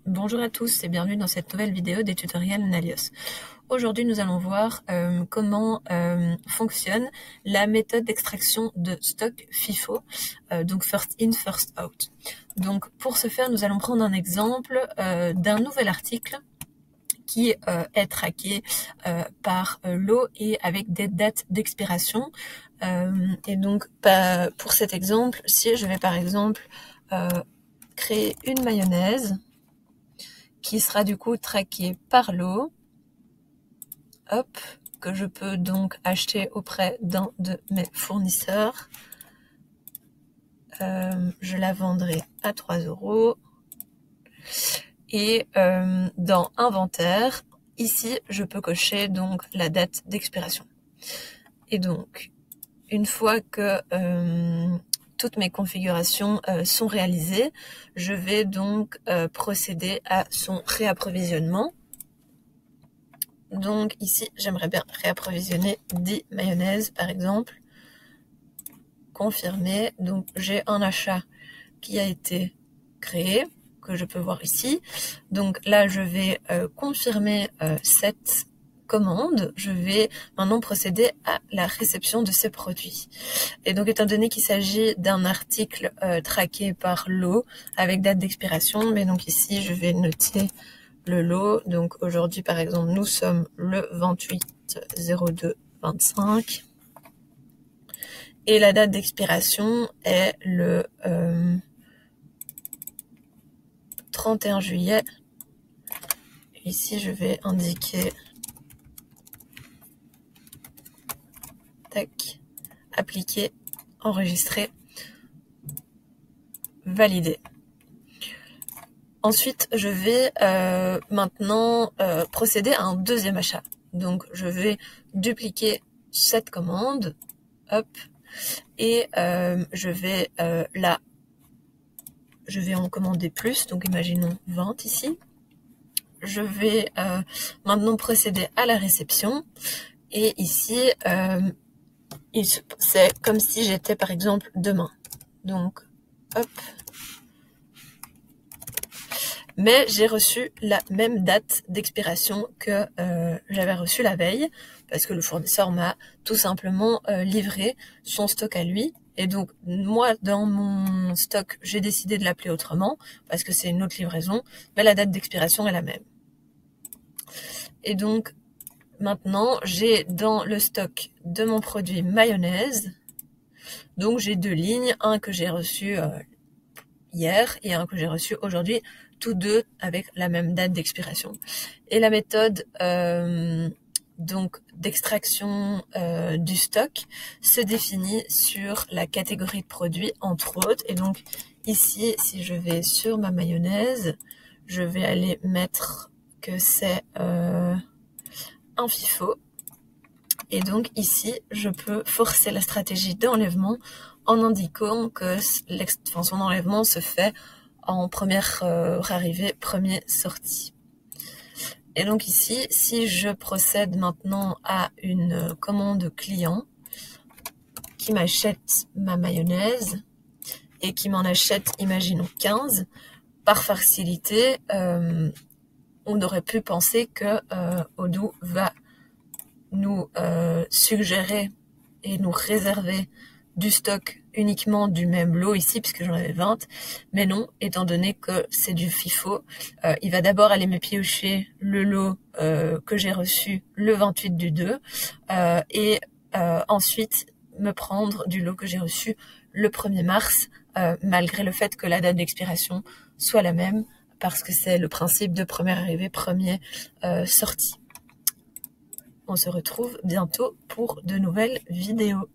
Bonjour à tous et bienvenue dans cette nouvelle vidéo des tutoriels Nalios. Aujourd'hui nous allons voir comment fonctionne la méthode d'extraction de stock FIFO, donc First In, First Out. Donc pour ce faire nous allons prendre un exemple d'un nouvel article qui est traqué par lot et avec des dates d'expiration. Et donc pour cet exemple, si je vais par exemple créer une mayonnaise qui sera du coup traquée par lot, hop, que je peux donc acheter auprès d'un de mes fournisseurs. Je la vendrai à 3 €. Et dans inventaire, ici, je peux cocher donc la date d'expiration. Et donc, une fois que toutes mes configurations sont réalisées, je vais donc procéder à son réapprovisionnement. Donc ici, j'aimerais bien réapprovisionner 10 mayonnaises par exemple. Confirmer. Donc j'ai un achat qui a été créé, que je peux voir ici. Donc là, je vais confirmer cette commande. Je vais maintenant procéder à la réception de ces produits. Et donc, étant donné qu'il s'agit d'un article traqué par lot avec date d'expiration, mais donc ici, je vais noter le lot. Donc aujourd'hui, par exemple, nous sommes le 28/02/25. Et la date d'expiration est le 31 juillet. Ici, je vais indiquer tac, appliquer, enregistrer, valider. Ensuite, je vais maintenant procéder à un deuxième achat. Donc, je vais dupliquer cette commande, hop, et je vais en commander plus. Donc, imaginons 20 ici. Je vais maintenant procéder à la réception. Et ici, c'est comme si j'étais par exemple demain. Donc, hop. Mais j'ai reçu la même date d'expiration que j'avais reçu la veille, parce que le fournisseur m'a tout simplement livré son stock à lui. Et donc, moi, dans mon stock, j'ai décidé de l'appeler autrement, parce que c'est une autre livraison, mais la date d'expiration est la même. Et donc, maintenant, j'ai dans le stock de mon produit mayonnaise, donc j'ai deux lignes, un que j'ai reçu hier et un que j'ai reçu aujourd'hui, tous deux avec la même date d'expiration. Et la méthode donc d'extraction du stock se définit sur la catégorie de produits entre autres. Et donc ici, si je vais sur ma mayonnaise, je vais aller mettre que c'est un FIFO. Et donc ici, je peux forcer la stratégie d'enlèvement en indiquant que son enlèvement se fait en première arrivée, première sortie. Et donc ici, si je procède maintenant à une commande client qui m'achète ma mayonnaise et qui m'en achète, imaginons 15, par facilité, on aurait pu penser que Odoo va nous suggérer et nous réserver du stock uniquement du même lot ici, puisque j'en avais 20, mais non, étant donné que c'est du FIFO, il va d'abord aller me piocher le lot que j'ai reçu le 28/02, et ensuite me prendre du lot que j'ai reçu le 1er mars, malgré le fait que la date d'expiration soit la même, parce que c'est le principe de première arrivée, première sortie. On se retrouve bientôt pour de nouvelles vidéos.